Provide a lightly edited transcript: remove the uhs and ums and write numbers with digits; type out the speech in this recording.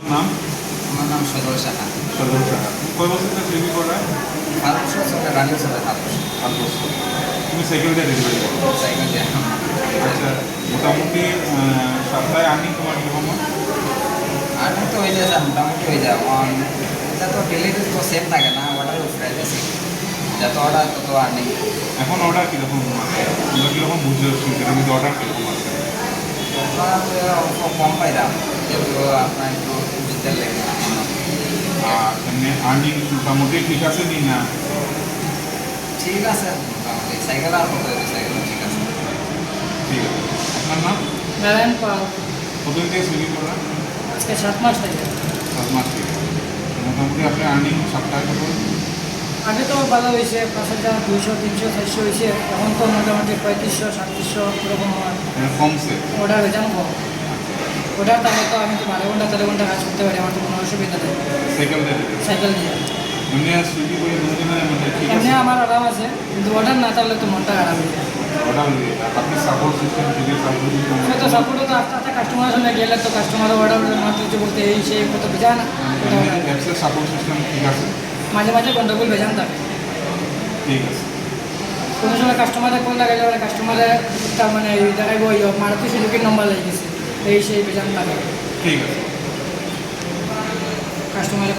নাম? আমার নাম সজল সাহা। সজল সাহা। কয় বছর থেকে ডেলিভারি করা? 7 বছর চলে, রানিং চলে 7 বছর। 7 বছর। তুমি সাইকেল দিয়ে ডেলিভারি করো? সাইকেল দিয়ে। আচ্ছা, মোটামুটি সপ্তাহে আর্নিং তোমার কীরকম হয়? আর্নিং তো হয়ে যায়, মোটামুটি হয়ে যায়। এটা তো ডেলি তো সেম থাকে না, অর্ডারের উপরে বেশি। যত অর্ডার তত আর্নিং। এখন অর্ডার কীরকম আছে? তোমরা কীরকম বুঝতে পারছো এটার মধ্যে অর্ডার কীরকম আছে? অল্প কম পাইলাম, যেগুলো আপনার একটু বুঝতে লেগে। আর এমনি আর্নিং মোটামুটি ঠিক আছে নি না? ঠিক আছে মোটামুটি। সাইকেল আর কত সাইকেল ঠিক আছে। ঠিক আছে। আপনার নাম? নারায়ণ পাল। কতদিন থেকে সুইগি করা? আজকে 7 মাস থেকে। 7 মাস থেকে। মোটামুটি আপনি আর্নিং সপ্তাহে কত? আগে তো ভালো হয়েছে, 5,000, 200, 300, 400 হয়েছে। এখন তো মোটামুটি 3500, 3700 এরকম হয়। কমছে? অর্ডার হয়ে যান কম। অর্ডার তাহলে তো আমি তো 12 ঘন্টা 13 ঘন্টা কাজ করতে পারি, আমার তো কোনো অসুবিধা নেই সাইকেল দিয়ে? সাইকেল দিয়ে। এমনি সুইগি করে দুজনের মধ্যে ঠিক এমনি আছে? আমার আরাম আছে, কিন্তু অর্ডার না থাকলে তো মনটা খারাপ হয়ে যায়। অর্ডার আপনি সাপোর্ট সিস্টেম থেকে সাপোর্ট সে তো সাপোর্টও তো আস্তে আস্তে কাস্টমারের সঙ্গে গেলে তো কাস্টমারও অর্ডার মাত্র কিছু বলতে এই সেই কত ভেজা না। অ্যাপসের সাপোর্ট সিস্টেম ঠিক আছে? মাঝে মাঝে গন্ডগোল ভেজান থাকে। ঠিক আছে। কোনো সময় কাস্টমারে কল লাগাইলে মানে কাস্টমারে তার মানে দেখাইব মারুতি সুজুকির নম্বর লেগে গেছে, এই সেই বেজান থাকে ঠিক আছে। কাস্টমারে।